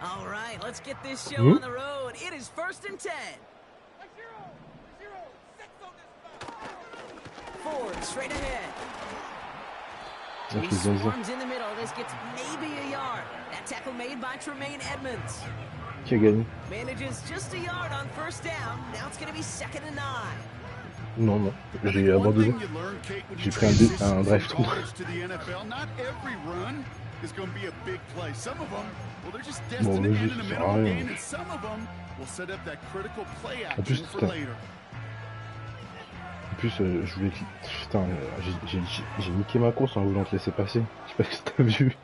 All right, let's get this show on the road. It is 1st and 10. Ford straight ahead. He swarms in the middle. This gets maybe a yard. That tackle made by Tremaine Edmonds. Qui a gagné? Manages just a yard on 1st down. Now it's going to be 2nd and 9. Non, j'ai abandonné. J'ai pris un drive-through. Bon, vas-y, ça sert à rien. En plus, je voulais... Putain, j'ai niqué ma course en voulant te laisser passer. Je sais pas si t'as vu.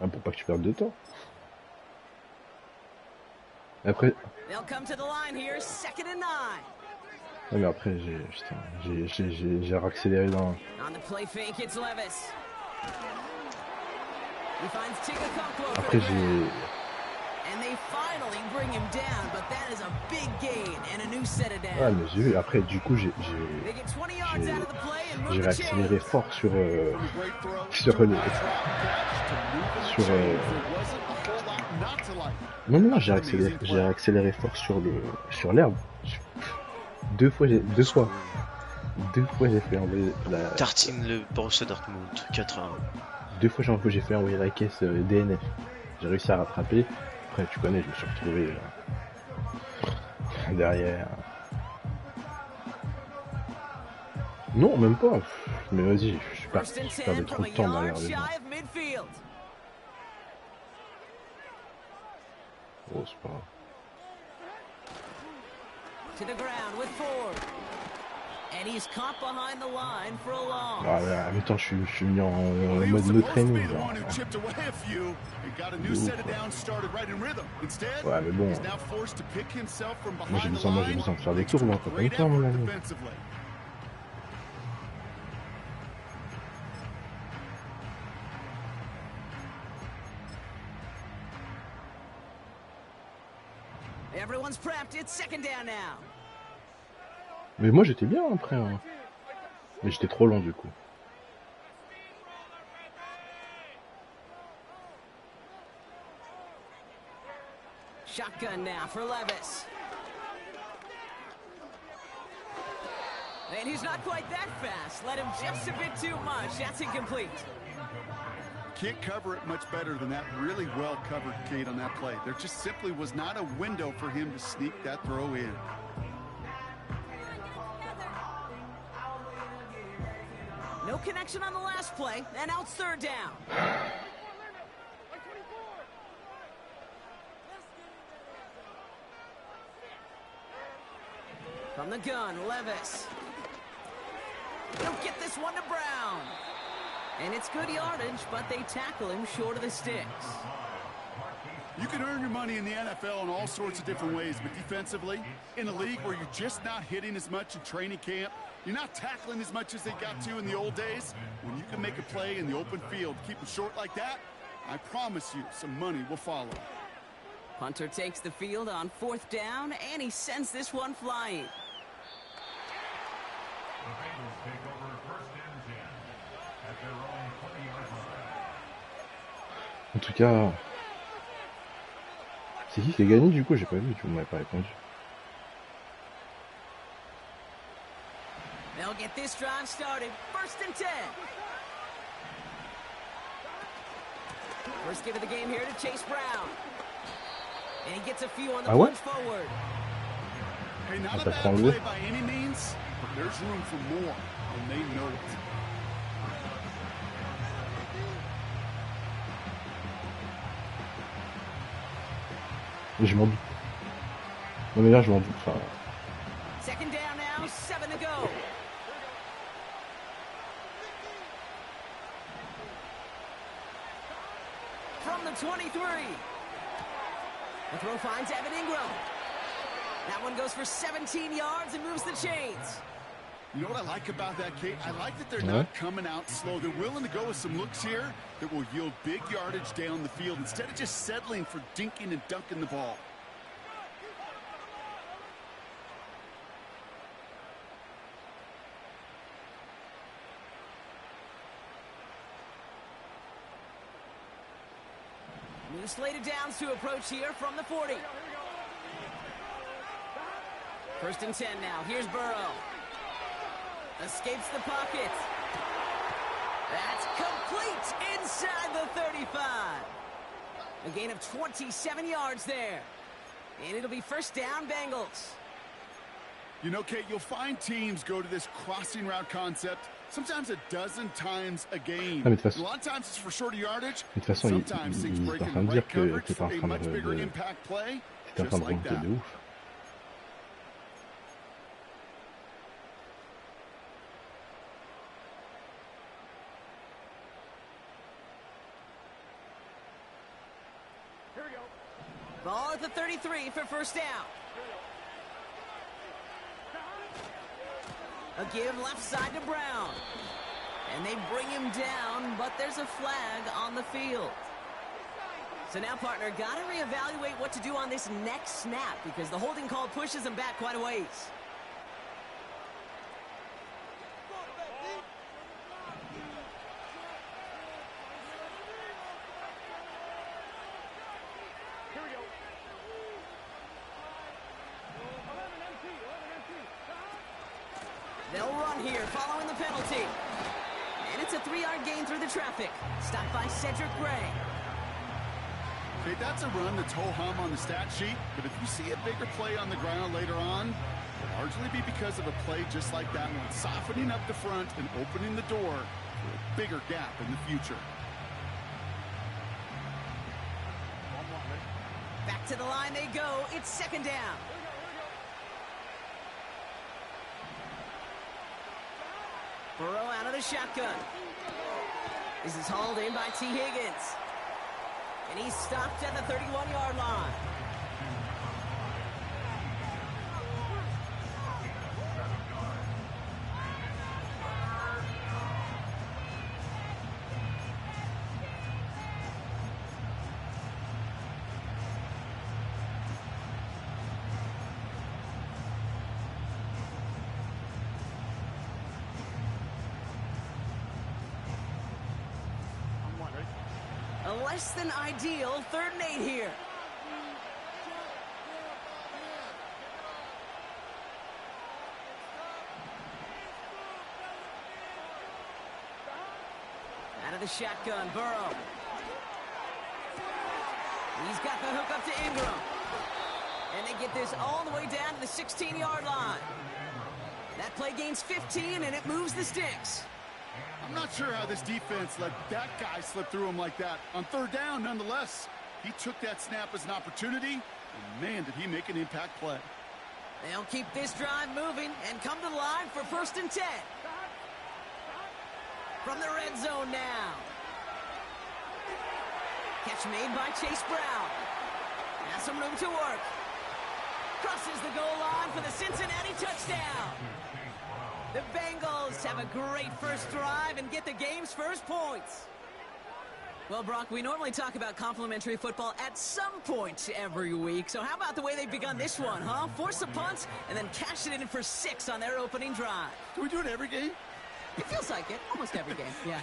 Ah, pour pas que tu perdes de temps. Après... Ouais, mais après, j'ai accéléré dans... Après, j'ai... Ouais, mais j'ai vu, après, du coup, j'ai réaccéléré fort sur non, j'ai accéléré fort sur l'herbe. Deux fois j'ai fait envoyer la... Tartine le Borussia Dortmund, 4-1. 2 fois j'ai fait envoyer la caisse DNF. J'ai réussi à rattraper. Après, tu connais, je me suis retrouvé derrière. Non, même pas. Mais vas-y, je perdais trop de temps derrière les gens. Oh, c'est pas grave. Ah, là, en même temps, je suis venu en mode no training. Ouais, mais bon. Moi, j'ai besoin de faire des tours, moi, pas comme toi, mon ami. Mais moi j'étais bien après, hein. Mais j'étais trop long du coup. Shotgun now for Levis. And he's not quite that fast. Let him just a bit too much. That's incomplete. Can't cover it much better than that really well covered Kate on that play. There just simply was not a window for him to sneak that throw in. No connection on the last play, and now it's 3rd down. From the gun, Levis. He'll get this one to Brown. And it's good yardage, but they tackle him short of the sticks. You can earn your money in the NFL in all sorts of different ways, but defensively, in a league where you're just not hitting as much in training camp, you're not tackling as much as they got to in the old days, when you can make a play in the open field, keep it short like that, I promise you some money will follow. Punter takes the field on 4th down, and he sends this one flying. En tout cas, c'est qui a gagné du coup? J'ai pas vu, tu m'avais pas répondu. They'll get this drive started. 1st and 10. First give of the game here to Chase Brown. And he gets a few on the punch forward. Hey, not a bad play by any means, but there's room for more, and they know it. Mais je m'en doute. Non mais là je m'en doute. Enfin... 2nd down now, 7 to go. From the 23. The throw finds Evan Ingram. That one goes for 17 yards and moves the chains. You know what I like about that, Kate? I like that they're not coming out slow. They're willing to go with some looks here that will yield big yardage down the field instead of just settling for dinking and dunking the ball. New slated downs to approach here from the 40. First and 10 now. Here's Burrow. Escapes the pocket. That's complete inside the 35. A gain of 27 yards there. And it'll be first down, Bengals. You know, Kate, you'll find teams go to this crossing route concept sometimes a dozen times a game. Ah, mais A lot of times it's for shorter yardage. de toute façon, Sometimes things il break est en in train de the dire right que coverage t'es for en a train much bigger de impact play, t'es en just train de like remonter that. de ouf. Ball at the 33 for first down. A give left side to Brown. And they bring him down, but there's a flag on the field. So now, partner, got to reevaluate what to do on this next snap because the holding call pushes him back quite a ways. They'll run here following the penalty. And it's a 3-yard gain through the traffic. Stopped by Cedric Gray. Okay, that's a run that's ho-hum on the stat sheet, but if you see a bigger play on the ground later on, it'll largely be because of a play just like that one, softening up the front and opening the door for a bigger gap in the future. Back to the line they go. It's second down. Burrow out of the shotgun. This is hauled in by T. Higgins. And he's stopped at the 31-yard line. A less than ideal 3rd and 8 here. Out of the shotgun, Burrow. He's got the hook up to Ingram. And they get this all the way down to the 16-yard line. That play gains 15, and it moves the sticks. I'm not sure how this defense let that guy slip through him like that. On 3rd down, nonetheless, he took that snap as an opportunity, and man, did he make an impact play. They'll keep this drive moving and come to the line for 1st and 10. From the red zone now. Catch made by Chase Brown. Has some room to work. Crosses the goal line for the Cincinnati touchdown. The Bengals have a great first drive and get the game's first points. Well, Brock, we normally talk about complimentary football at some point every week. So how about the way they've begun this one, huh? Force a punt and then cash it in for 6 on their opening drive. Do we do it every game? It feels like it. Almost every game, yeah.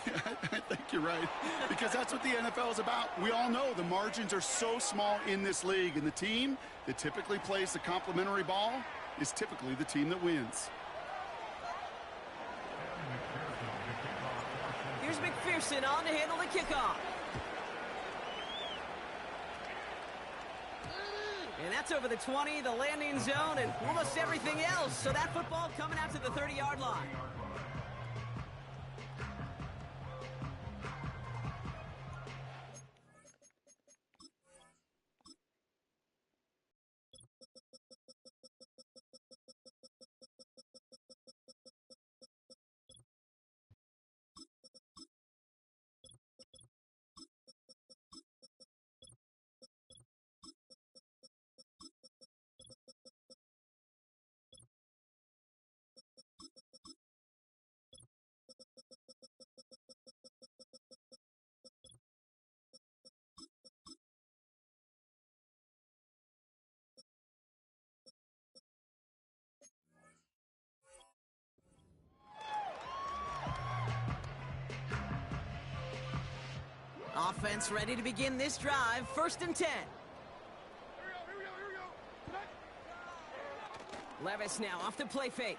I think you're right. Because that's what the NFL is about. We all know the margins are so small in this league. And the team that typically plays the complimentary ball is typically the team that wins. Here's McPherson on to handle the kickoff. And that's over the 20, the landing zone, and almost everything else. So that football coming out to the 30-yard line. Defense ready to begin this drive. 1st and 10. Levis now off the play fake.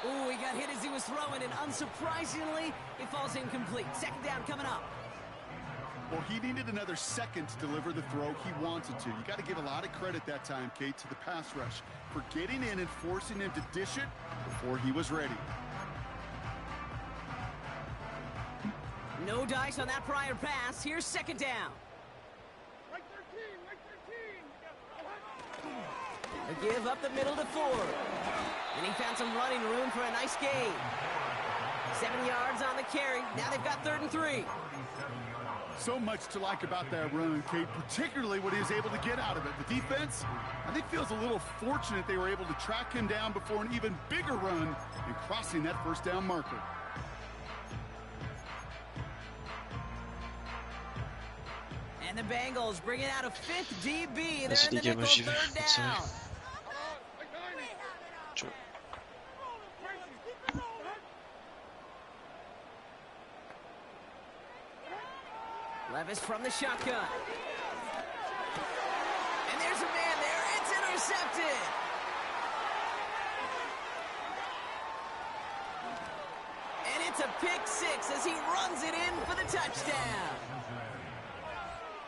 Ooh, he got hit as he was throwing, and unsurprisingly, it falls incomplete. 2nd down coming up. Well, he needed another second to deliver the throw he wanted to. You got to give a lot of credit that time, Kate, to the pass rush for getting in and forcing him to dish it before he was ready. No dice on that prior pass. Here's 2nd down. A give up the middle to Ford. And he found some running room for a nice gain. 7 yards on the carry. Now they've got 3rd and 3. So much to like about that run, Kate, particularly what he was able to get out of it. The defense, I think, feels a little fortunate they were able to track him down before an even bigger run and crossing that 1st down marker. And the Bengals bringing out a 5th DB. Ah, c'est They're des in the gars, moi nickel, j'y vais. 3rd C'est vrai. down. Tu vois. Levis from the shotgun. And there's a man there. It's intercepted. And it's a pick 6 as he runs it in for the touchdown.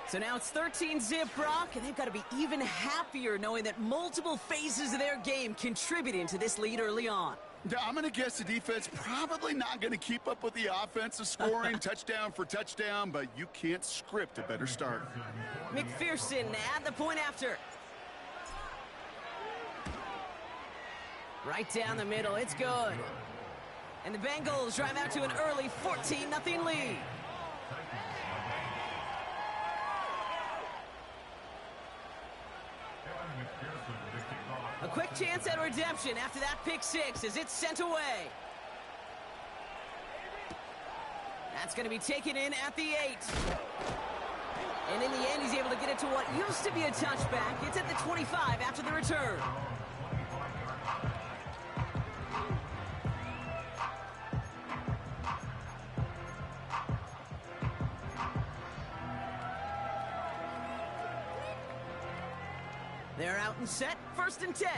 So now it's 13-zip, Brock, and they've got to be even happier knowing that multiple phases of their game contributing to this lead early on. Yeah, I'm going to guess the defense probably not going to keep up with the offensive scoring touchdown for touchdown, but you can't script a better start. McPherson at the point after. Right down the middle, it's good. And the Bengals drive out to an early 14-0 lead. A quick chance at redemption after that pick 6 as it's sent away. That's going to be taken in at the 8. And in the end, he's able to get it to what used to be a touchback. It's at the 25 after the return. They're out and set. 1st and 10.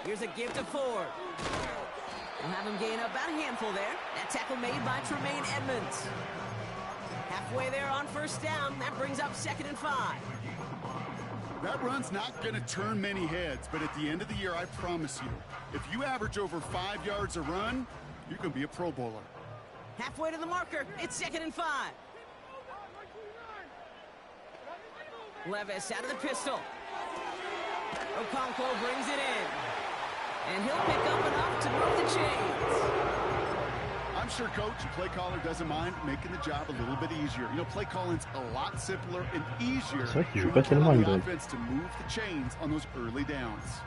Here's a give to Ford. We'll have him gain about a handful there. That tackle made by Tremaine Edmonds. Halfway there on 1st down. That brings up 2nd and 5. That run's not going to turn many heads, but at the end of the year, I promise you, if you average over 5 yards a run, you can be a Pro Bowler. Halfway to the marker. It's 2nd and 5. Levis out of the pistol. Okonkwo brings it in. And he'll pick up enough to move the chains. I'm sure coach and play caller doesn't mind making the job a little bit easier. You know, play calling's a lot simpler and easier. C'est vrai qu'il joue when pas you count tellement on à the Y. offense to move the chains on those early downs.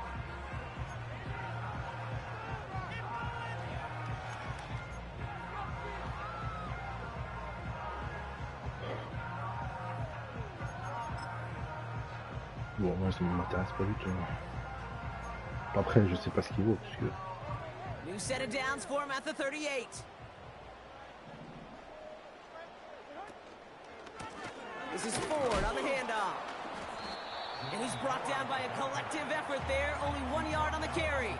Bon, moi, ça ne m'intéresse pas du tout. Après, je sais pas ce qu'il vaut, parce que... New set of downs for him at the 38. This is Ford on the handoff. And he's brought down by a collective effort there. Only 1 yard on the carry.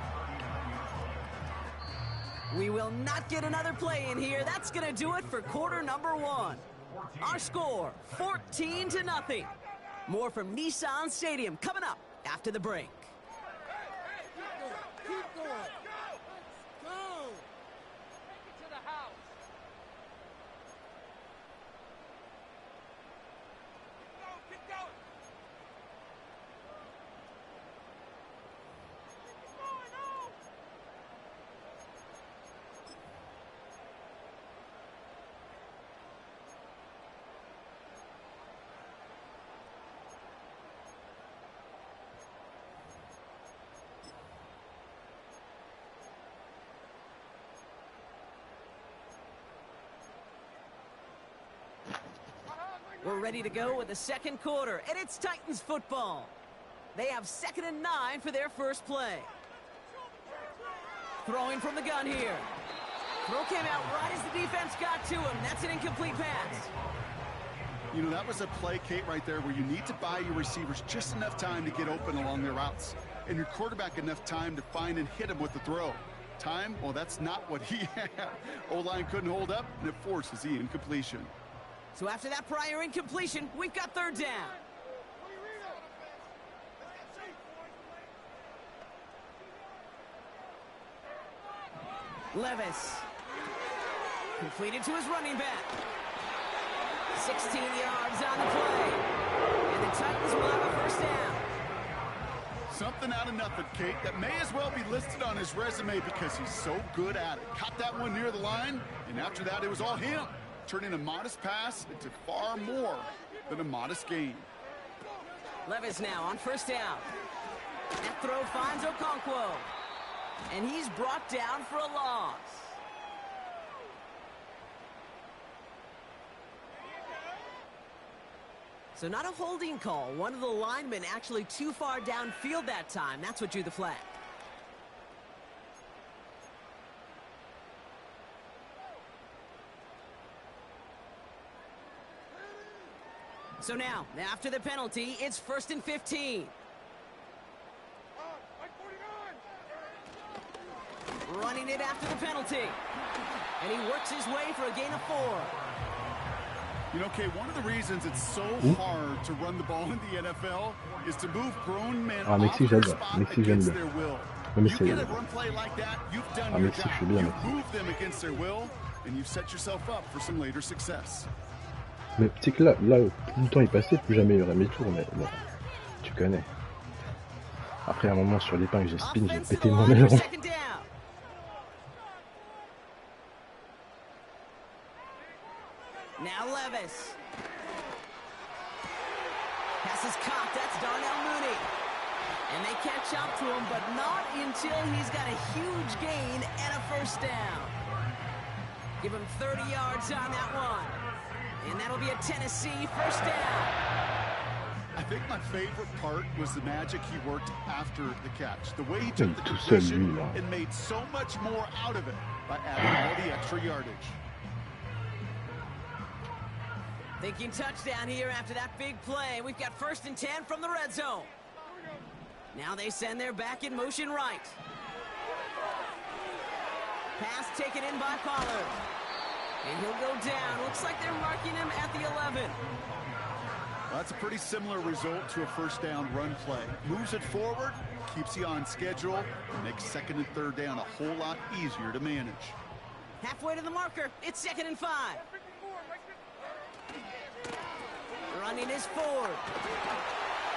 We will not get another play in here. That's going to do it for quarter number 1. Our score, 14-0. More from Nissan Stadium coming up after the break. Keep going. Go. Take it to the house. Keep going. Keep going. No. We're ready to go with the second quarter, and it's Titans football. They have 2nd and 9 for their first play. Throwing from the gun here. Throw came out right as the defense got to him. That's an incomplete pass. You know, that was a play, Kate, right there where you need to buy your receivers just enough time to get open along their routes. And your quarterback enough time to find and hit him with the throw. Time? Well, that's not what he had. O-line couldn't hold up, and it forces the incompletion. So after that prior incompletion, we've got third down. Levis. Completed to his running back. 16 yards on the play. And the Titans will have a first down. Something out of nothing, Kate, that may as well be listed on his resume because he's so good at it. Caught that one near the line, and after that, it was all him. Turning a modest pass into far more than a modest gain. Levis now on first down. That throw finds Okonkwo. And he's brought down for a loss. So not a holding call. One of the linemen actually too far downfield that time. That's what drew the flag. So now, after the penalty, it's 1st and 15. Running it after the penalty. And he works his way for a gain of 4. You know, Kay, one of the reasons it's so hard to run the ball in the NFL is to move grown men off their spot against their will. You get a run play like that, you've done your job. You've moved them against their will, and you've set yourself up for some later success. Mais c'est que là, plus le temps est passé, plus jamais il y aurait mes tours, mais bon, tu connais. Après, à un moment, sur l'épingle, j'ai spin, j'ai pété mon aileron. Now Levis. Pass is caught. That's Darnell Mooney. And they catch up to him, but not until he's got a huge gain and a first down. Give him 30 yards on that one. And that'll be a Tennessee first down. I think my favorite part was the magic he worked after the catch. The way he took the completion and made so much more out of it by adding all the extra yardage. Thinking touchdown here after that big play. We've got 1st and 10 from the red zone. Now they send their back in motion right. Pass taken in by Pollard. And he'll go down. Looks like they're marking him at the 11. Well, that's a pretty similar result to a first down run play. Moves it forward, keeps you on schedule, and makes 2nd and 3rd down a whole lot easier to manage. Halfway to the marker. It's 2nd and 5. Running is Ford.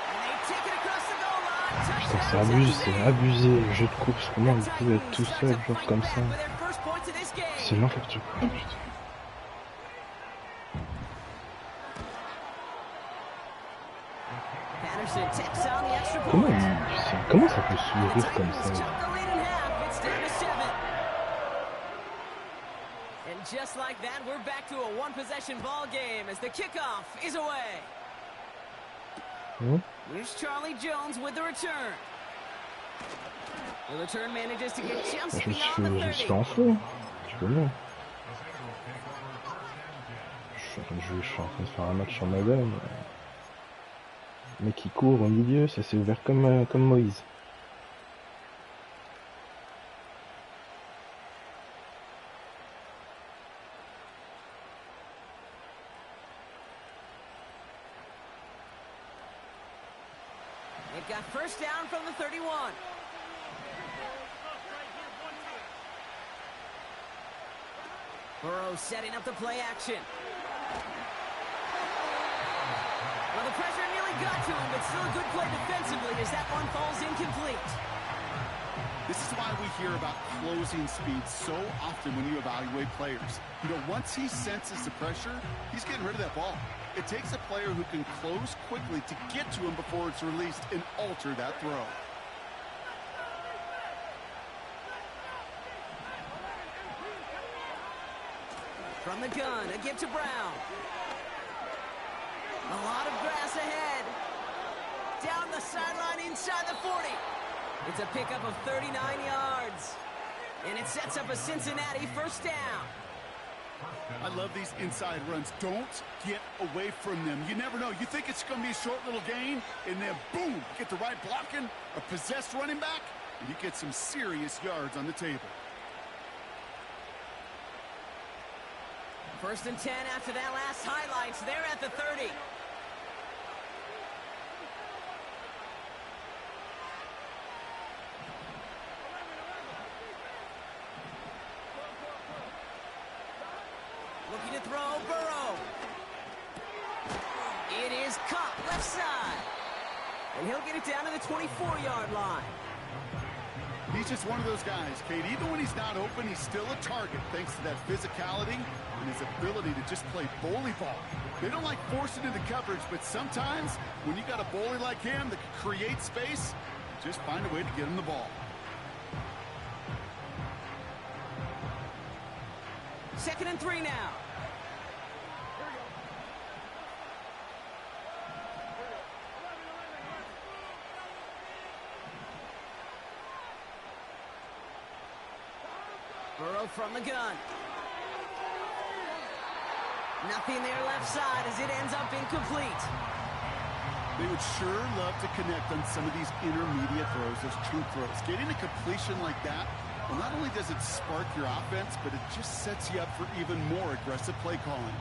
And they take it across the goal line. C'est abusé, le jeu de course. Comment il peut être tout seul, genre comme ça? C'est n'importe quoi. Comment ça peut sourire comme ça? Just like that, we're back to a one-possession ball game as the kickoff is away. Here's Charlie Jones with the return. The return manages to get just beyond the 30. Je suis en feu, tu connais. Je suis en train de faire un match sur Madden. Le mec qui court au milieu, ça s'est ouvert comme Moïse. Got first down from the 31. Burrow setting up the play action. Well, the pressure nearly got to him, but still a good play defensively as that one falls incomplete. This is why we hear about closing speed so often when you evaluate players. You know, once he senses the pressure, he's getting rid of that ball. It takes a player who can close quickly to get to him before it's released and alter that throw. From the gun, a give to Brown. A lot of grass ahead. Down the sideline inside the 40. It's a pickup of 39 yards. And it sets up a Cincinnati first down. I love these inside runs. Don't get away from them. You never know. You think it's going to be a short little gain, and then boom, get the right blocking, a possessed running back, and you get some serious yards on the table. First and 10 after that last highlights. They're at the 30. Looking to throw, Burrow. It is caught left side. And he'll get it down to the 24-yard line. He's just one of those guys, Kate. Even when he's not open, he's still a target thanks to that physicality and his ability to just play bully ball. They don't like forcing into coverage, but sometimes when you got a bully like him that can create space, just find a way to get him the ball. Second and 3 now. Burrow from the gun. Nothing there left side as it ends up incomplete. They would sure love to connect on some of these intermediate throws, those true throws. Getting a completion like that, well, not only does it spark your offense, but it just sets you up for even more aggressive play calling.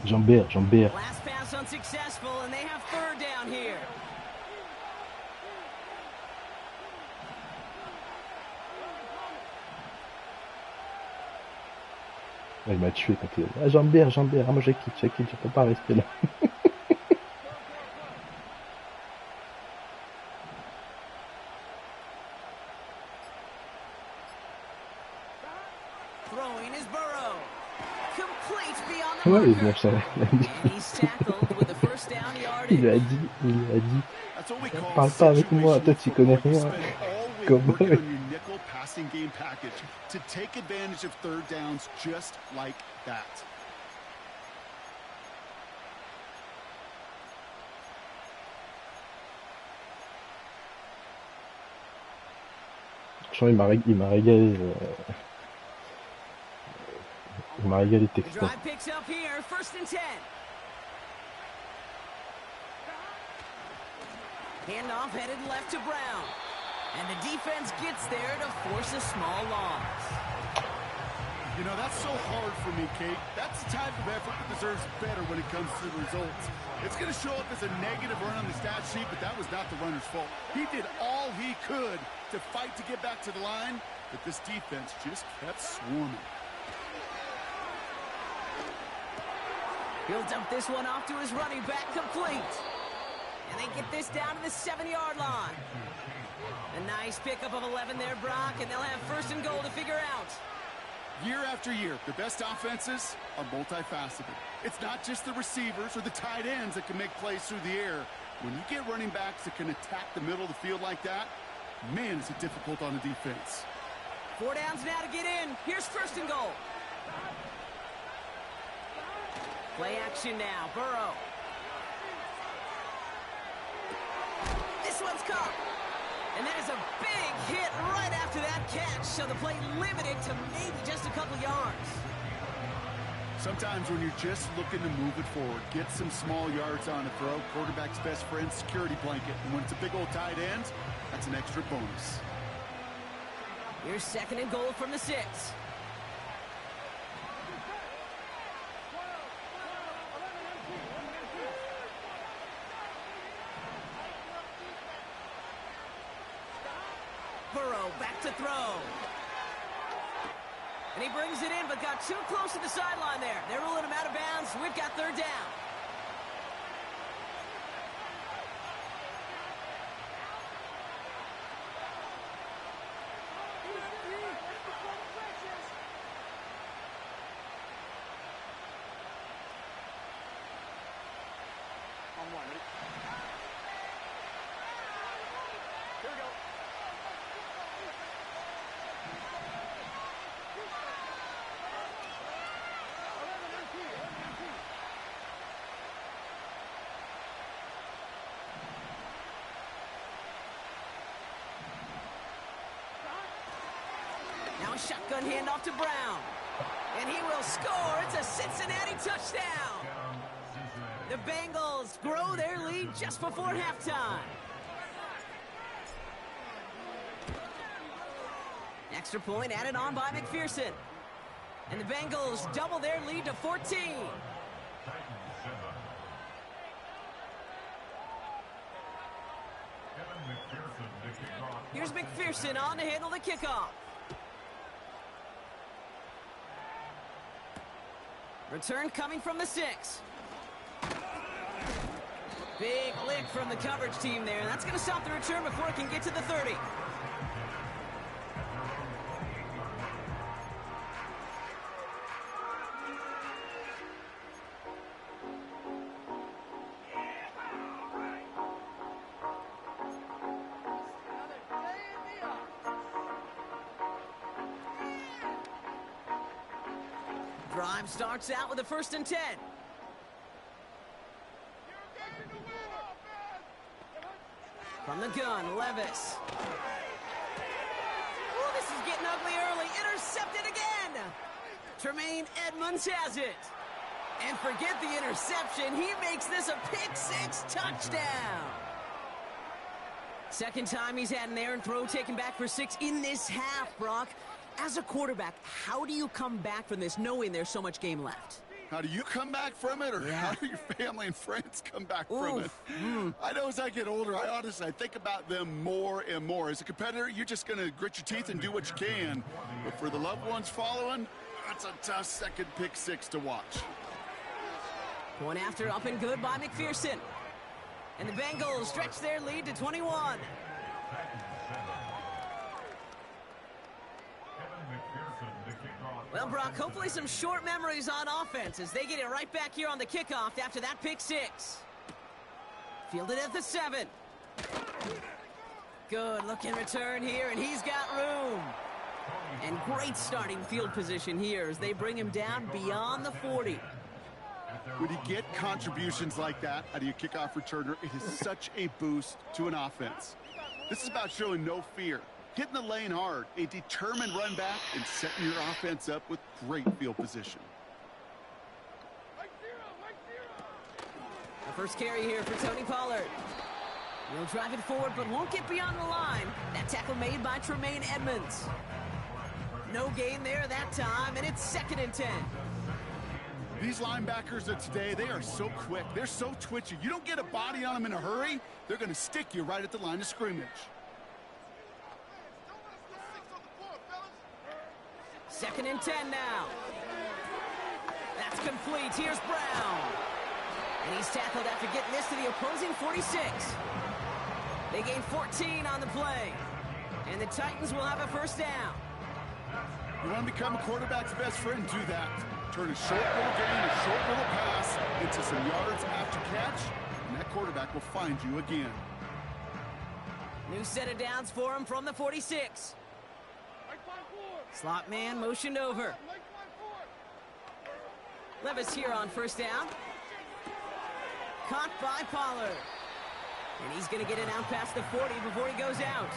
Jambert. Last pass unsuccessful, and they have third down here. Il m'a tué quand il a dit ah, Jambert. Ah, moi j'ai quitté, je peux pas rester là. Throwing is Burrow. Complete beyond the Ouais, il marker. a And he's tackled with the first down il lui a yardage. dit, That's what we call parle pas avec moi, toi tu connais situational rien. football. You spend all week Comme working on your nickel passing game package to take advantage of third downs just like that. Franchement, il m'a régalé. Il m'a régalé The Texas. drive picks up here, first and 10. Handoff headed left to Brown. And the defense gets there to force a small loss. You know, that's so hard for me, Kate. That's the type of effort that deserves better when it comes to the results. It's going to show up as a negative run on the stat sheet, but that was not the runner's fault. He did all he could to fight to get back to the line, but this defense just kept swarming. He'll dump this one off to his running back, complete. And they get this down to the 7-yard line. A nice pickup of 11 there, Brock, and they'll have first and goal to figure out. Year after year, the best offenses are multifaceted. It's not just the receivers or the tight ends that can make plays through the air. When you get running backs that can attack the middle of the field like that, man, is it difficult on the defense. 4 downs now to get in. Here's first and goal. Play action now, Burrow. This one's caught. And that is a big hit right after that catch. So the play limited to maybe just a couple yards. Sometimes when you're just looking to move it forward, get some small yards on a throw, quarterback's best friend, security blanket. And when it's a big old tight end, that's an extra bonus. Here's second and goal from the 6. Burrow back to throw. And he brings it in, but got too close to the sideline there. They're ruling him out of bounds. We've got third down. Now shotgun handoff to Brown. And he will score. It's a Cincinnati touchdown. The Bengals grow their lead just before halftime. Extra point added on by McPherson. And the Bengals double their lead to 14. Here's McPherson on to handle the kickoff. Return coming from the 6. Big lick from the coverage team there. That's going to stop the return before it can get to the 30. Drive starts out with a 1st and 10. From the gun, Levis. Oh, this is getting ugly early. Intercepted again. Tremaine Edmonds has it. And forget the interception. He makes this a pick-6 touchdown. Second time he's had an errant throw taken back for 6 in this half, Brock. As a quarterback, how do you come back from this knowing there's so much game left? How do you come back from it, or how do your family and friends come back from it? I know as I get older, I think about them more and more. As a competitor, you're just going to grit your teeth and do what you can. But for the loved ones following, that's a tough second pick-6 to watch. Point after up and good by McPherson. And the Bengals stretch their lead to 21. Well, Brock, hopefully some short memories on offense as they get it right back here on the kickoff after that pick-6. Fielded at the 7. Good looking return here, and he's got room. And great starting field position here as they bring him down beyond the 40. When you get contributions like that out of your kickoff returner, it is such a boost to an offense. This is about showing no fear, hitting the lane hard, a determined run back, and setting your offense up with great field position. The first carry here for Tony Pollard. He'll drive it forward, but won't get beyond the line. That tackle made by Tremaine Edmonds. No gain there that time, and it's 2nd and 10. These linebackers of today, they are so quick. They're so twitchy. You don't get a body on them in a hurry, they're going to stick you right at the line of scrimmage. 2nd and 10 now. That's complete. Here's Brown. And he's tackled after getting this to the opposing 46. They gain 14 on the play. And the Titans will have a 1st down. You want to become a quarterback's best friend, do that. Turn a short little gain, a short little pass into some yards after catch, and that quarterback will find you again. New set of downs for him from the 46. Slot man motioned over. Levis here on 1st down. Caught by Pollard. And he's going to get it out past the 40 before he goes out.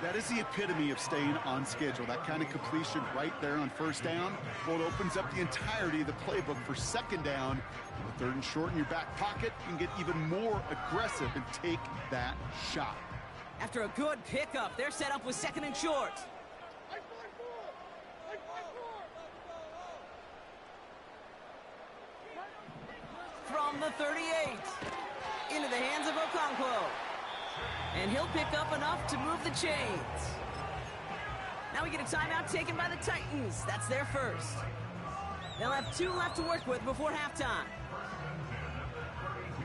That is the epitome of staying on schedule. That kind of completion right there on 1st down. Well, it opens up the entirety of the playbook for 2nd down. With 3rd and short in your back pocket, you can get even more aggressive and take that shot. After a good pickup, they're set up with 2nd and short. From the 38, into the hands of Okonkwo. And he'll pick up enough to move the chains. Now we get a timeout taken by the Titans. That's their 1st. They'll have 2 left to work with before halftime.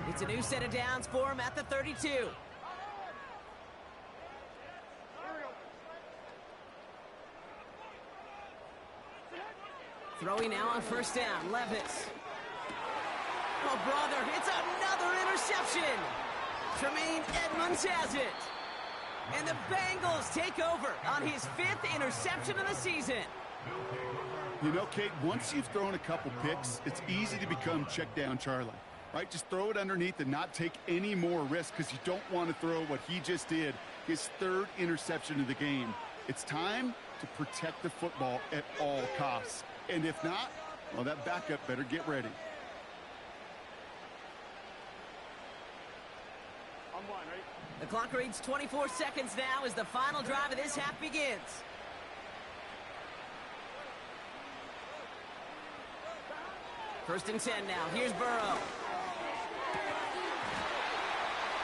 It's a new set of downs for him at the 32. Throwing now on 1st down, Levis. Oh, brother, it's another interception. Tremaine Edmonds has it. And the Bengals take over on his 5th interception of the season. You know, Kate, once you've thrown a couple picks, it's easy to become check down Charlie, right? Just throw it underneath and not take any more risk because you don't want to throw what he just did, his 3rd interception of the game. It's time to protect the football at all costs. And if not, well, that backup better get ready. The clock reads 24 seconds now as the final drive of this half begins. First and 10 now. Here's Burrow.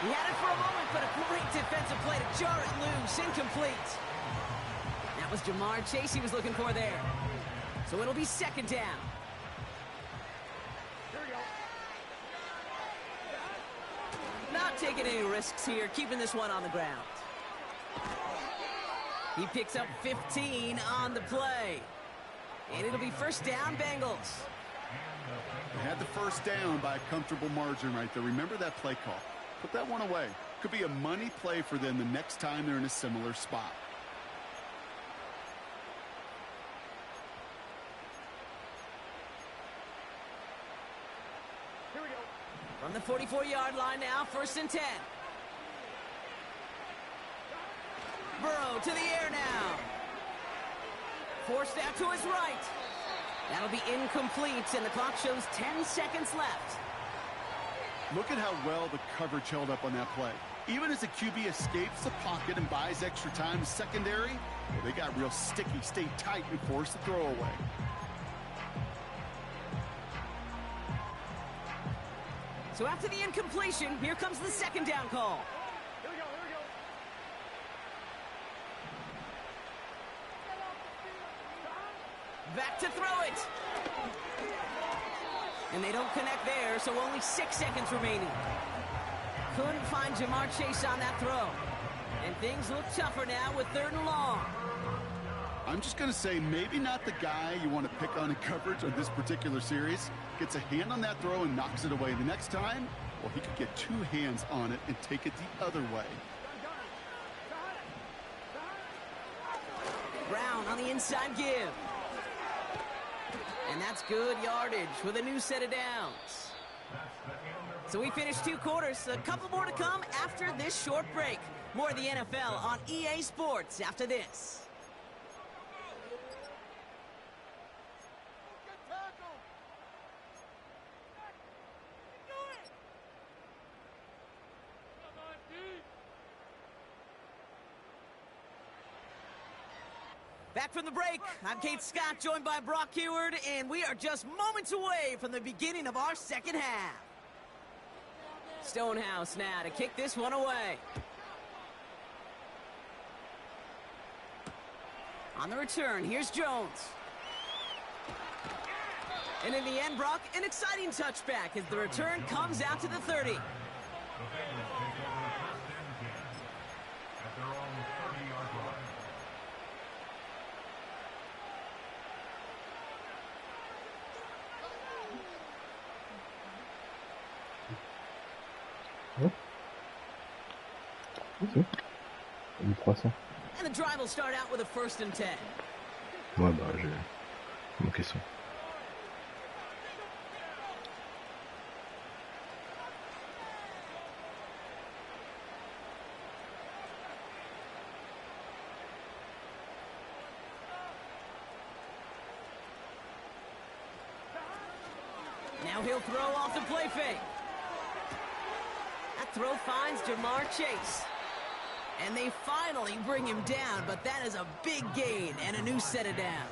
He had it for a moment, but a great defensive play to jar it loose. Incomplete. That was Jamar Chase he was looking for there. So it'll be second down. Not taking any risks here, keeping this one on the ground. He picks up 15 on the play. And it'll be first down, Bengals. They had the first down by a comfortable margin right there. Remember that play call. Put that one away. Could be a money play for them the next time they're in a similar spot. From the 44-yard line now, first and 10. Burrow to the air now. Forced out to his right. That'll be incomplete, and the clock shows 10 seconds left. Look at how well the coverage held up on that play. Even as the QB escapes the pocket and buys extra time to secondary, well, they got real sticky, stayed tight, and forced the throw away. So after the incompletion, here comes the second down call. Here we go. Back to throw it. And they don't connect there, so only 6 seconds remaining. Couldn't find Jamar Chase on that throw. And things look tougher now with third and long. I'm just going to say maybe not the guy you want to pick on in coverage on this particular series. Gets a hand on that throw and knocks it away. The next time, well, he could get 2 hands on it and take it the other way. Brown on the inside give. And that's good yardage with a new set of downs. So we finished 2 quarters. A couple more to come after this short break. More of the NFL on EA Sports after this. Good tackle. Do it. Come on, D. Back from the break, I'm Kate Scott, joined by Brock Heward, and we are just moments away from the beginning of our second half. Stonehouse now to kick this one away. On the return, here's Jones. And in the end, Brock, an exciting touchback as the return comes out to the 30. Ok. Du 300. And the drive will start out with a first and 10. Ouais, bah, j'ai manqué ça. Now he'll throw off the play fake. That throw finds Jamar Chase. And they finally bring him down, but that is a big gain and a new set of downs.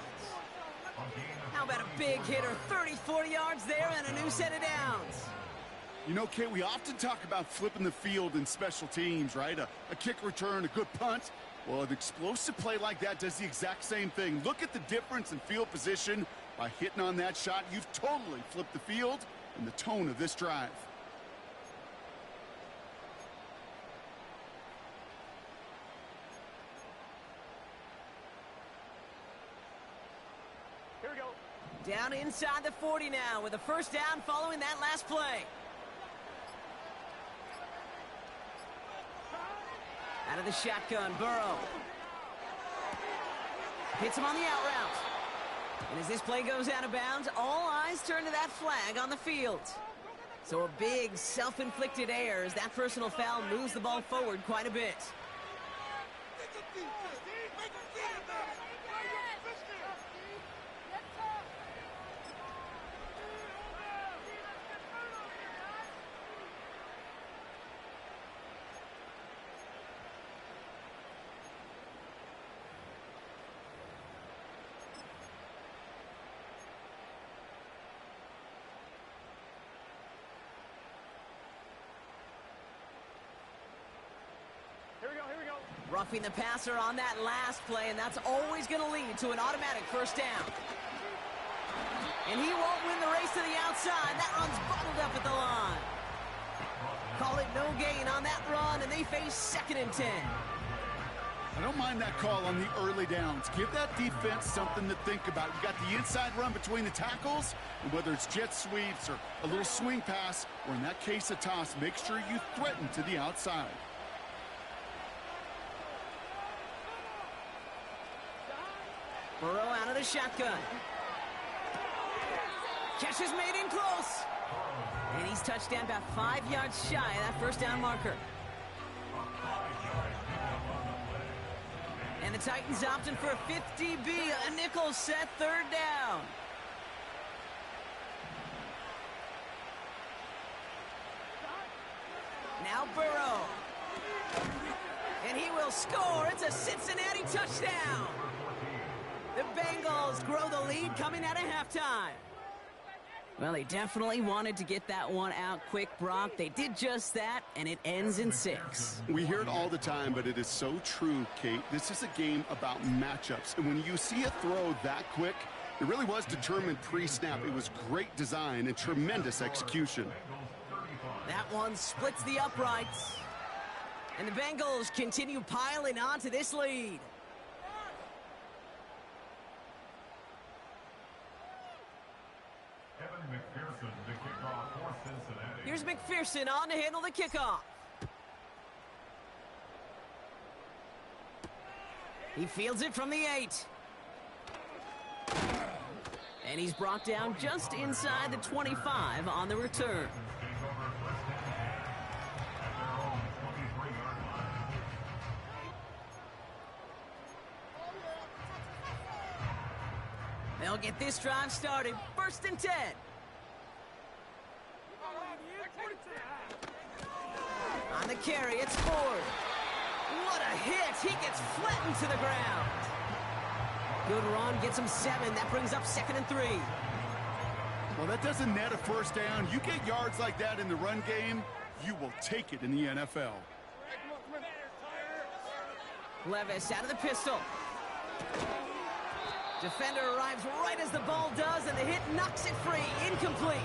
How about a big hitter, 30, 40 yards there and a new set of downs? You know, Kate, we often talk about flipping the field in special teams, right? A kick return, a good punt. Well, an explosive play like that does the exact same thing. Look at the difference in field position. By hitting on that shot, you've totally flipped the field and the tone of this drive. Here we go. Down inside the 40 now with a first down following that last play. Out of the shotgun, Burrow. Hits him on the out route. And as this play goes out of bounds, all eyes turn to that flag on the field. So a big self-inflicted error as that personal foul moves the ball forward quite a bit. Roughing the passer on that last play, and that's always going to lead to an automatic first down. And he won't win the race to the outside. That run's bottled up at the line. Call it no gain on that run, and they face 2nd and 10. I don't mind that call on the early downs. Give that defense something to think about. You got the inside run between the tackles, and whether it's jet sweeps or a little swing pass, or in that case a toss, make sure you threaten to the outside. Burrow out of the shotgun. Catch is made in close. And he's touchdown about 5 yards shy of that first down marker. And the Titans opting for a 50B, a nickel set 3rd down. Now Burrow. And he will score. It's a Cincinnati touchdown. The Bengals grow the lead coming out of halftime. Well, they definitely wanted to get that one out quick, Brock. They did just that, and it ends in 6. We hear it all the time, but it is so true, Kate. This is a game about matchups. And when you see a throw that quick, it really was determined pre-snap. It was great design and tremendous execution. That one splits the uprights. And the Bengals continue piling on to this lead. Here's McPherson on to handle the kickoff. He fields it from the 8. And he's brought down just inside the 25 on the return. They'll get this drive started. 1st and 10. On the carry, it's Ford. What a hit! He gets flattened to the ground. Good run, gets him 7. That brings up 2nd and 3. Well, that doesn't net a first down. You get yards like that in the run game, you will take it in the NFL. Levis out of the pistol. Defender arrives right as the ball does, and the hit knocks it free. Incomplete.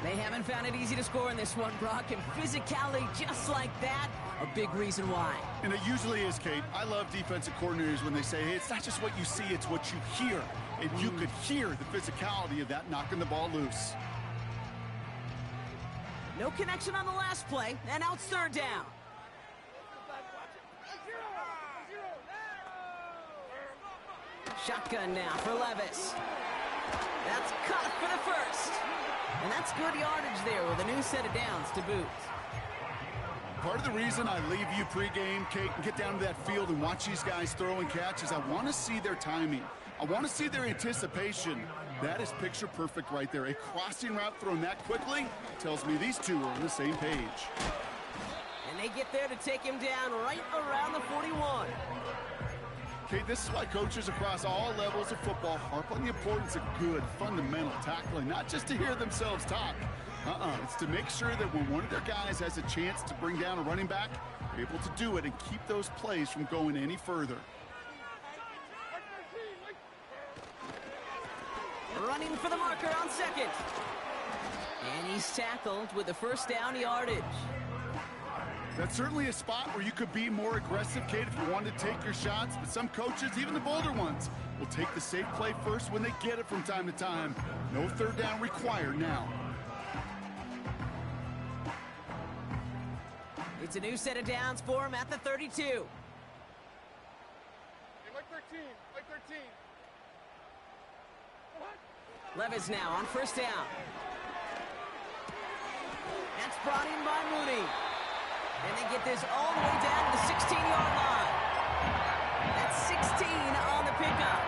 They haven't found it easy to score in this one, Brock, and physicality just like that, a big reason why. And it usually is, Kate. I love defensive coordinators when they say, hey, it's not just what you see, it's what you hear. And you could hear the physicality of that knocking the ball loose. No connection on the last play, and now it's 3rd down. Shotgun now for Levis. That's caught for the 1st. And that's good yardage there with a new set of downs to boot. Part of the reason I leave you pregame, Kate, and get down to that field and watch these guys throw and catch is I want to see their timing. I want to see their anticipation. That is picture perfect right there. A crossing route thrown that quickly tells me these two are on the same page. And they get there to take him down right around the 41. Kate, this is why coaches across all levels of football harp on the importance of good, fundamental tackling, not just to hear themselves talk. It's to make sure that when one of their guys has a chance to bring down a running back, they're able to do it and keep those plays from going any further. Running for the marker on 2nd. And he's tackled with the first down yardage. That's certainly a spot where you could be more aggressive, Kate, if you wanted to take your shots. But some coaches, even the bolder ones, will take the safe play first when they get it from time to time. No 3rd down required now. It's a new set of downs for him at the 32. Hey, Mike 13. Mike 13. Levis now on 1st down. That's brought in by Mooney. And they get this all the way down to the 16-yard line. That's 16 on the pickup.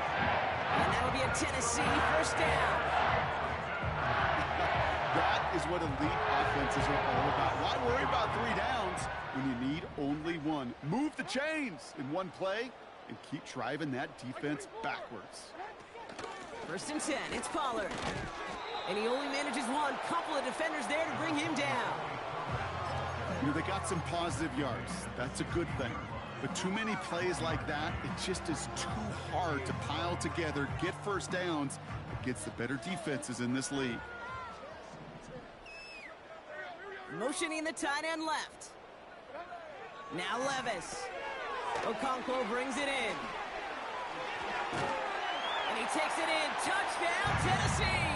And that'll be a Tennessee 1st down. That is what elite offenses are all about. Why worry about 3 downs when you need only 1? Move the chains in one play and keep driving that defense backwards. 1st and 10, it's Pollard. And he only manages one. Couple of defenders there to bring him down. You know, they got some positive yards. That's a good thing. But too many plays like that, it just is too hard to pile together, get first downs against the better defenses in this league. Motioning the tight end left. Now Levis. Okonkwo brings it in. And he takes it in. Touchdown, Tennessee!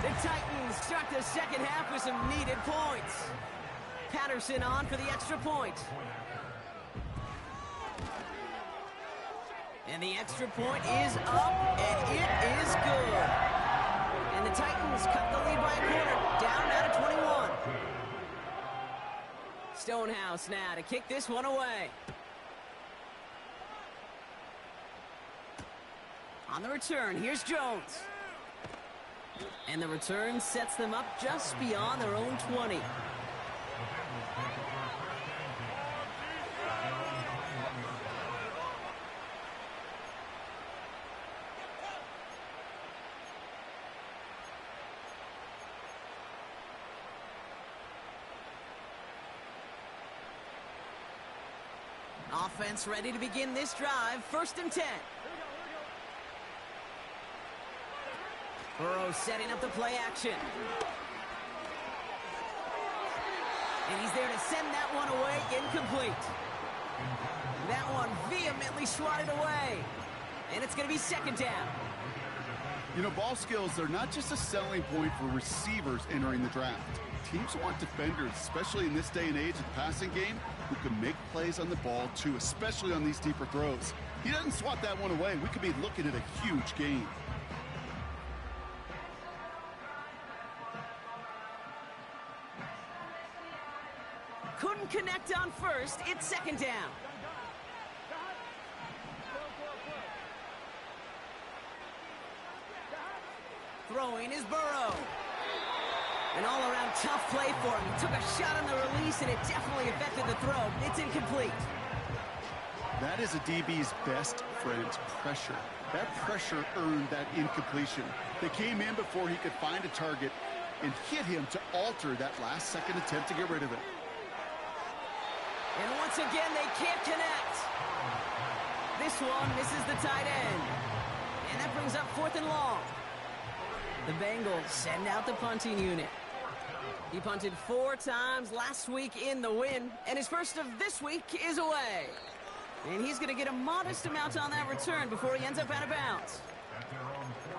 The Titans start the second half with some needed points. Patterson on for the extra point. And the extra point is up, and it is good. And the Titans cut the lead by a quarter, down out of 21. Stonehouse now to kick this one away. On the return, here's Jones. And the return sets them up just beyond their own 20. Offense ready to begin this drive. 1st and 10. Burrow setting up the play action. And he's there to send that one away. Incomplete. That one vehemently swatted away. And it's going to be 2nd down. You know, ball skills are not just a selling point for receivers entering the draft. Teams want defenders, especially in this day and age of the passing game, who can make plays on the ball, too, especially on these deeper throws. He doesn't swat that one away. We could be looking at a huge gain. Couldn't connect on 1st. It's 2nd down. Throwing is Burrow. An all-around tough play for him. He took a shot on the release, and it definitely affected the throw. It's incomplete. That is a DB's best friend, pressure. That pressure earned that incompletion. They came in before he could find a target and hit him to alter that last-second attempt to get rid of it. And once again, they can't connect. This one misses the tight end. And that brings up 4th and long. The Bengals send out the punting unit. He punted 4 times last week in the win, and his first of this week is away. And he's going to get a modest amount on that return before he ends up out of bounds.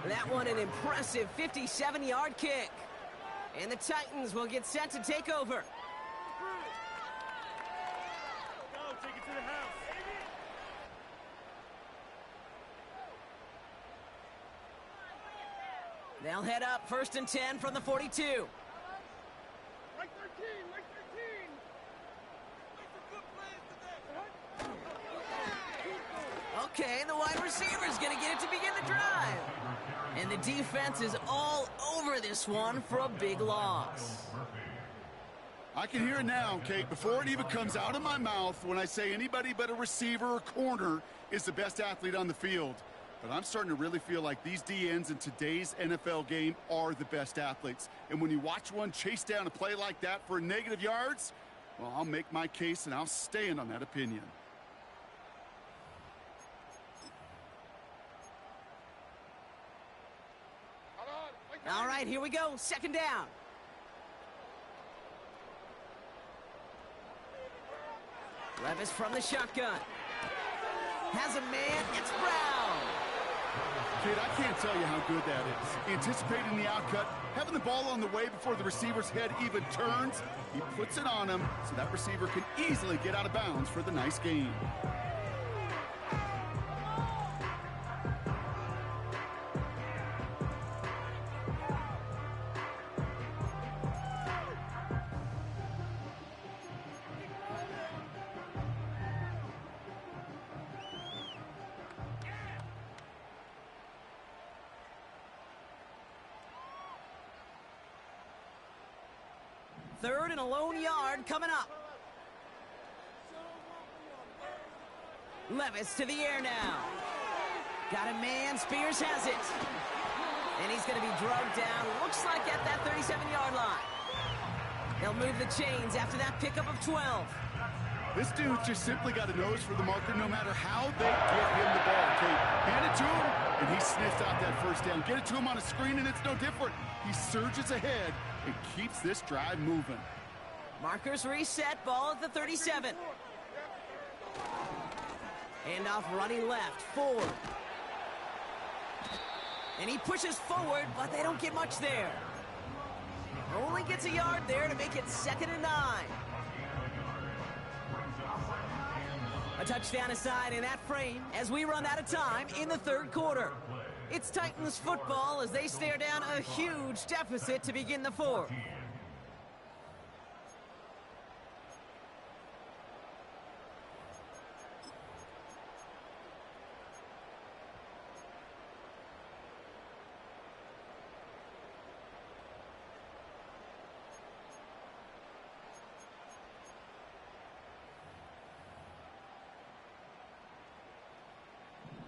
That one an impressive 57-yard kick. And the Titans will get set to take over. Take it to the house. They'll head up 1st and 10 from the 42. Like 13, like 13. Make some good plays today. Okay, the wide receiver's going to get it to begin the drive. And the defense is all over this one for a big loss. I can hear it now, Kate, before it even comes out of my mouth when I say anybody but a receiver or corner is the best athlete on the field. But I'm starting to really feel like these DNs in today's NFL game are the best athletes. And when you watch one chase down a play like that for negative yards, well, I'll make my case and I'll stand on that opinion. All right, here we go. 2nd down. Levis from the shotgun. Has a man. It's Brown. Kid, I can't tell you how good that is. Anticipating the outcut, having the ball on the way before the receiver's head even turns, he puts it on him so that receiver can easily get out of bounds for the nice gain. Third and a lone yard coming up. Levis to the air now. Got a man. Spears has it. And he's going to be drugged down. Looks like at that 37-yard line. They'll move the chains after that pickup of 12. This dude's just simply got a nose for the marker no matter how they get him the ball. Okay, hand it to him, and he sniffs out that first down. Get it to him on a screen, and it's no different. He surges ahead and keeps this drive moving. Markers reset, ball at the 37. Handoff running left, Ford. And he pushes forward, but they don't get much there. Only gets a yard there to make it 2nd and 9. A touchdown aside in that frame as we run out of time in the 3rd quarter. It's Titans football as they stare down a huge deficit to begin the 4th.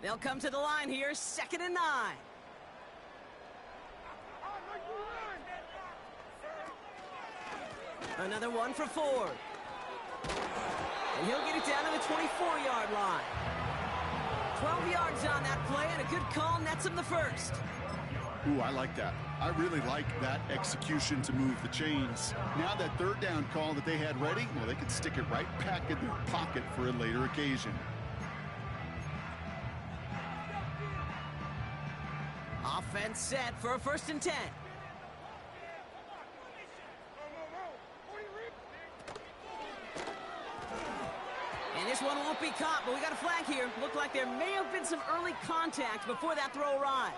They'll come to the line here, 2nd and 9. Another one for Ford. And he'll get it down to the 24-yard line. 12 yards on that play, and a good call nets him the first. Ooh, I like that. I really like that execution to move the chains. Now that 3rd down call that they had ready, well, they can stick it right back in their pocket for a later occasion. Offense set for a 1st and 10. And this one won't be caught, but we got a flag here. Looked like there may have been some early contact before that throw arrived.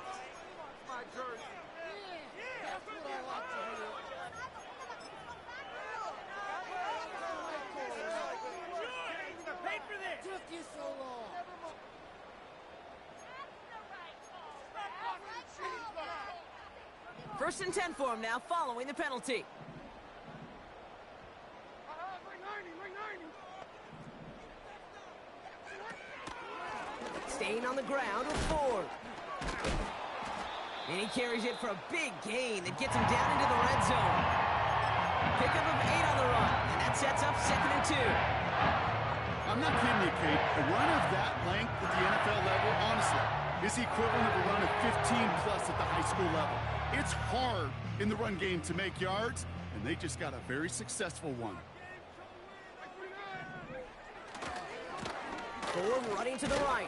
First and 10 for him now, following the penalty. Staying on the ground with Ford. And he carries it for a big gain that gets him down into the red zone. Pickup of 8 on the run, and that sets up 2nd and 2. I'm not kidding you, Kate. A run of that length at the NFL level, honestly, is the equivalent of a run of 15-plus at the high school level. It's hard in the run game to make yards, and they just got a very successful one. Ford running to the right.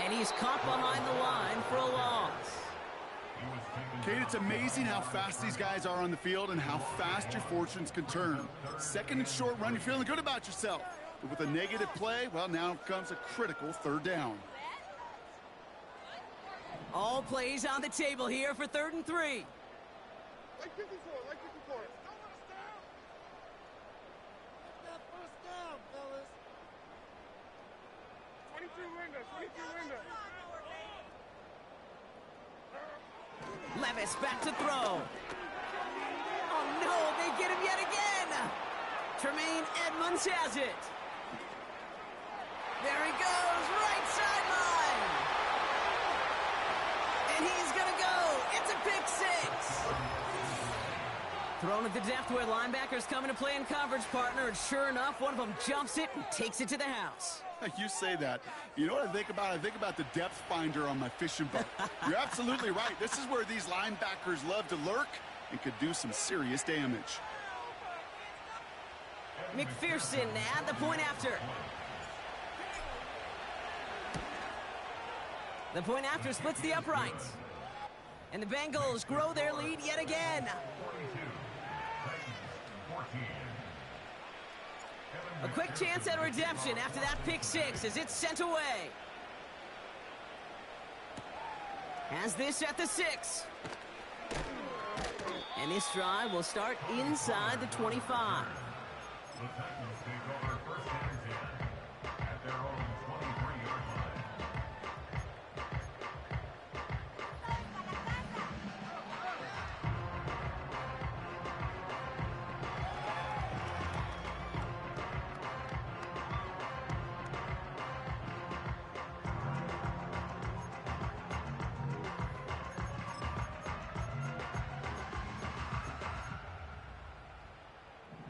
And he's caught behind the line for a loss. Kate, it's amazing how fast these guys are on the field and how fast your fortunes can turn. 2nd and short run, you're feeling good about yourself. But with a negative play, well, now comes a critical 3rd down. All plays on the table here for 3rd and 3. Levis back to throw. Oh no, they get him yet again. Tremaine Edmonds has it. There he goes, right sideline. And he's gonna go. It's a pick 6. Thrown at the depth where linebackers come into play in coverage, partner, and sure enough, one of them jumps it and takes it to the house. You say that. You know what I think about? I think about the depth finder on my fishing boat. You're absolutely right. This is where these linebackers love to lurk and could do some serious damage. McPherson at the point after. The point after splits the uprights. And the Bengals grow their lead yet again. A quick chance at redemption after that pick 6 as it's sent away. Has this at the 6. And this drive will start inside the 25.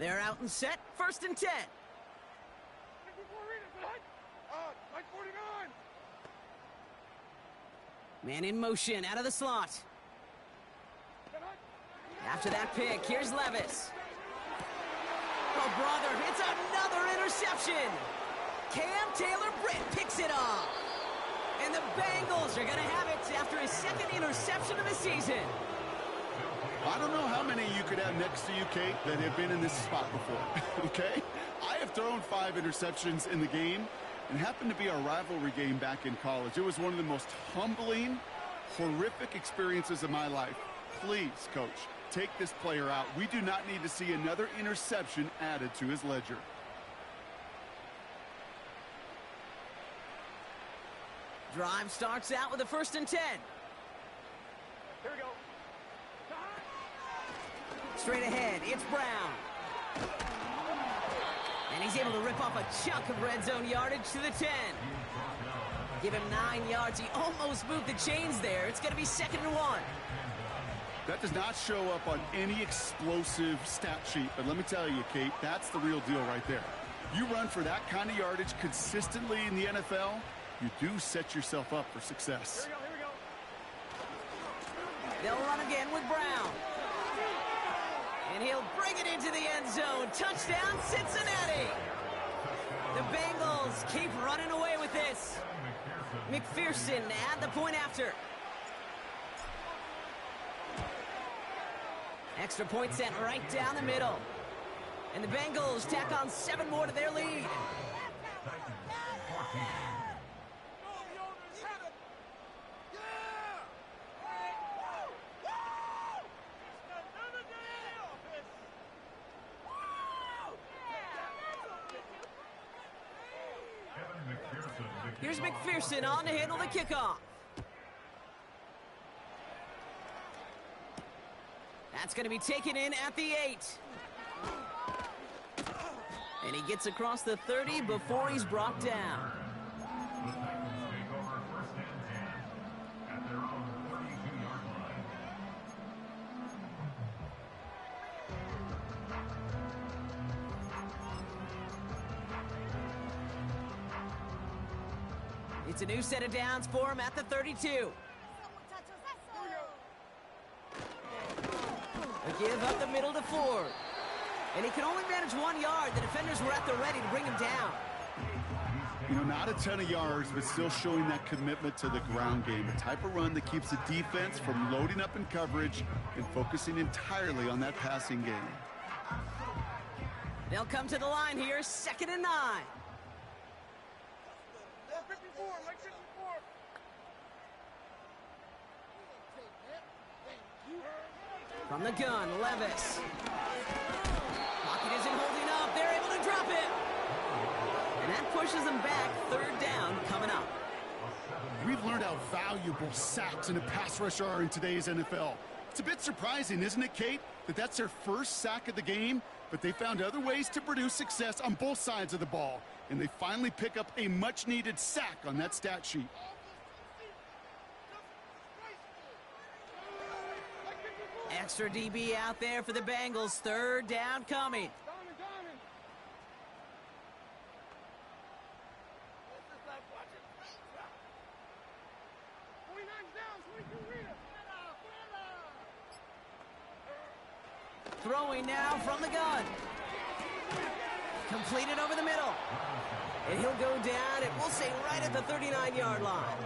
They're out and set. 1st and 10. Line 49. Man in motion, out of the slot. After that pick, here's Levis. Oh, brother, it's another interception. Cam Taylor-Britt picks it off. And the Bengals are going to have it after his 2nd interception of the season. I don't know how many you could have next to you, Kate, that have been in this spot before, okay? I have thrown 5 interceptions in the game, and it happened to be our rivalry game back in college. It was one of the most humbling, horrific experiences of my life. Please, Coach, take this player out. We do not need to see another interception added to his ledger. Drive starts out with a 1st and 10. Here we go. Straight ahead, it's Brown. And he's able to rip off a chunk of red zone yardage to the 10. Give him 9 yards. He almost moved the chains there. It's going to be 2nd and 1. That does not show up on any explosive stat sheet, but let me tell you, Kate, that's the real deal right there. You run for that kind of yardage consistently in the NFL, you do set yourself up for success. Here we go. They'll run again with Brown. And he'll bring it into the end zone. Touchdown, Cincinnati. The Bengals keep running away with this. McPherson at the point after. Extra point sent right down the middle. And the Bengals tack on 7 more to their lead. Here's McPherson on to handle the kickoff. That's going to be taken in at the 8. And he gets across the 30 before he's brought down. It's a new set of downs for him at the 32. A give up the middle to Ford. And he can only manage 1 yard. The defenders were at the ready to bring him down. You know, not a ton of yards, but still showing that commitment to the ground game. A type of run that keeps the defense from loading up in coverage and focusing entirely on that passing game. They'll come to the line here, 2nd and 9. 54, like 54. From the gun, Levis. Pocket isn't holding up. They're able to drop it. And that pushes them back. 3rd down coming up. We've learned how valuable sacks in a pass rush are in today's NFL. It's a bit surprising, isn't it, Kate, that that's their first sack of the game, but they found other ways to produce success on both sides of the ball, and they finally pick up a much-needed sack on that stat sheet. Extra DB out there for the Bengals. 3rd down coming. Throwing now from the gun. Completed over the middle. And he'll go down, and we'll say right at the 39-yard line.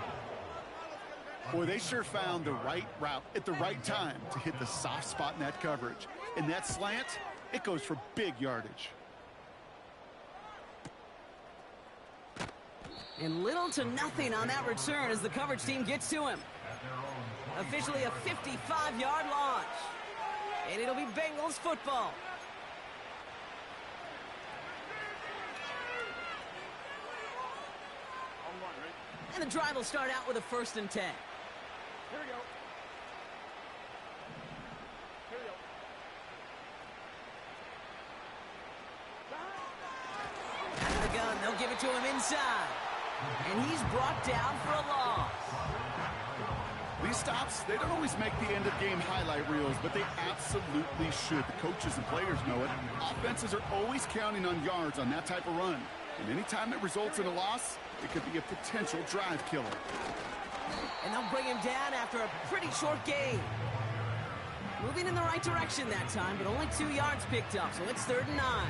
Boy, they sure found the right route at the right time to hit the soft spot in that coverage. And that slant, it goes for big yardage. And little to nothing on that return as the coverage team gets to him. Officially a 55-yard launch. And it'll be Bengals football. And the drive will start out with a 1st and 10. Here we go. Here we go. After the gun, they'll give it to him inside. And he's brought down for a loss. These stops, they don't always make the end-of-game highlight reels, but they absolutely should. The coaches and players know it. Offenses are always counting on yards on that type of run. And anytime it results in a loss, it could be a potential drive killer. And they'll bring him down after a pretty short gain. Moving in the right direction that time, but only 2 yards picked up, so it's 3rd and 9.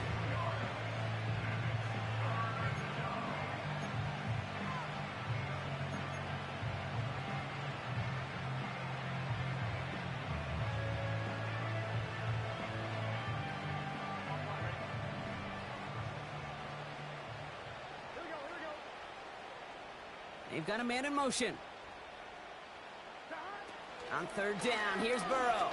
They've got a man in motion. On 3rd down, here's Burrow.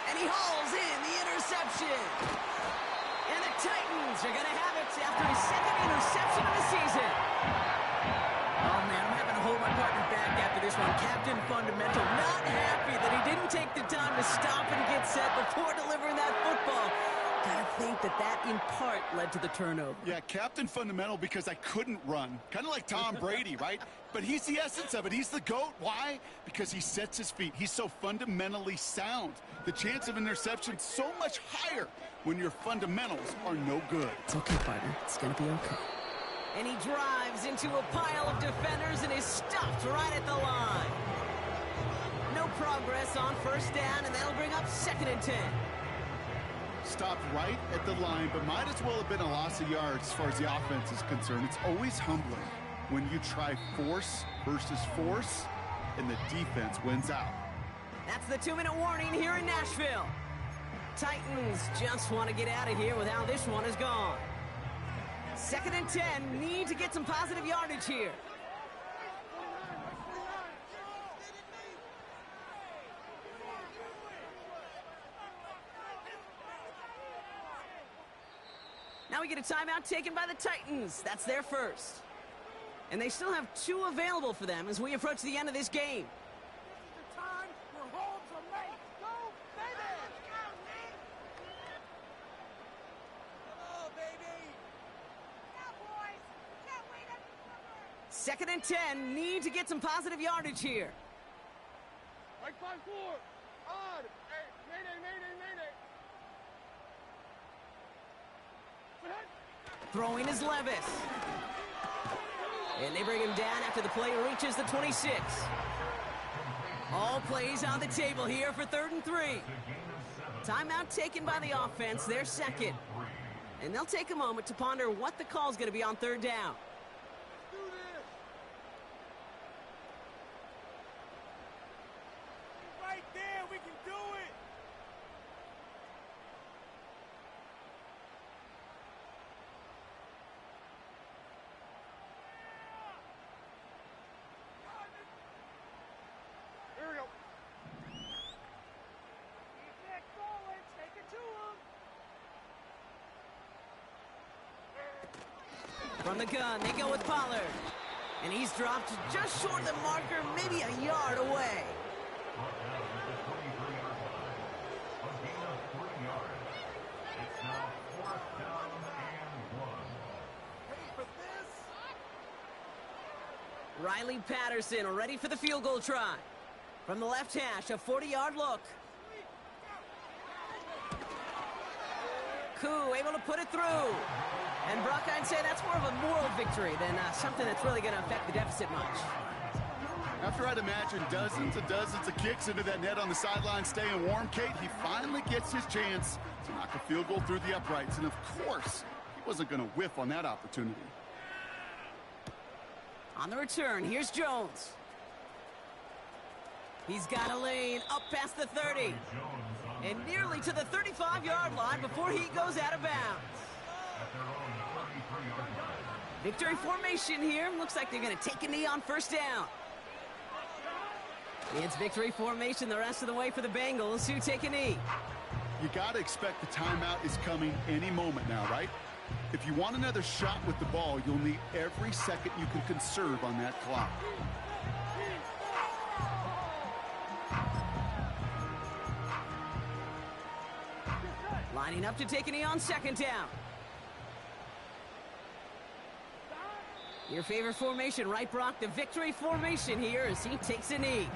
And he hauls in the interception. And the Titans are going to have it after his 2nd interception of the season. Oh, man, I'm having to hold my partner back after this one. Captain Fundamental not happy that he didn't take the time to stop and get set before delivering that football. Gotta think that in part led to the turnover. Yeah, Captain Fundamental because I couldn't run. Kind of like Tom Brady, right? But he's the essence of it. He's the GOAT. Why? Because he sets his feet. He's so fundamentally sound. The chance of interception so much higher when your fundamentals are no good. It's okay, partner. It's gonna be okay. And he drives into a pile of defenders and is stopped right at the line. No progress on 1st down, and that'll bring up 2nd and 10. Stopped right at the line, but might as well have been a loss of yards as far as the offense is concerned. It's always humbling when you try force versus force, and the defense wins out. That's the 2-minute warning here in Nashville. Titans just want to get out of here with how this one has gone. 2nd and 10, need to get some positive yardage here. Now we get a timeout taken by the Titans. That's their first. And they still have 2 available for them as we approach the end of this game. This is the time where homes are made. Go, baby! Come on, baby! Now, boys! Can't wait any longer! 2nd and 10, need to get some positive yardage here. Right 5-4! On! Hey, mayday, mayday, mayday! Throwing is Levis. And they bring him down after the play reaches the 26. All plays on the table here for 3rd and 3. Timeout taken by the offense, their 2nd. And they'll take a moment to ponder what the call's going to be on 3rd down. Do this! Right there, we can do it! Here we go. Keep it going. Take it to him. From the gun, they go with Pollard. And he's dropped just short of the marker, maybe a yard away. Ready for this? Riley Patterson ready for the field goal try. From the left hash, a 40-yard look. Koo able to put it through. And Brock, I'd say that's more of a moral victory than something that's really going to affect the deficit much. After I'd imagine dozens of kicks into that net on the sideline staying warm, Kate, he finally gets his chance to knock a field goal through the uprights. And of course, he wasn't going to whiff on that opportunity. On the return, here's Jones. He's got a lane up past the 30. And nearly to the 35-yard line before he goes out of bounds. Victory formation here. Looks like they're going to take a knee on 1st down. It's victory formation the rest of the way for the Bengals, who take a knee. You got to expect the timeout is coming any moment now, right? If you want another shot with the ball, you'll need every second you can conserve on that clock. Lining up to take a knee on 2nd down. Your favorite formation, right, Brock? The victory formation here as he takes a knee.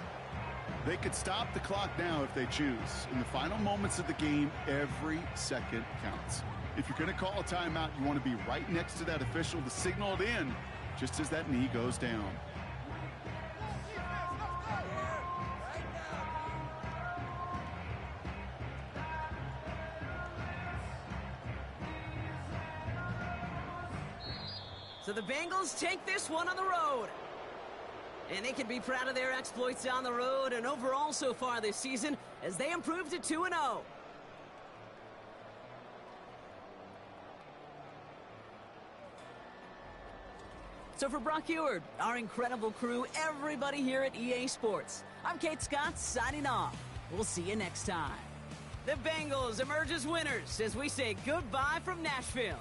They could stop the clock now if they choose. In the final moments of the game, every second counts. If you're going to call a timeout, you want to be right next to that official to signal it in just as that knee goes down. So the Bengals take this one on the road. And they can be proud of their exploits on the road and overall so far this season as they improve to 2-0. So for Brock Eward, our incredible crew, everybody here at EA Sports, I'm Kate Scott signing off. We'll see you next time. The Bengals emerge as winners as we say goodbye from Nashville.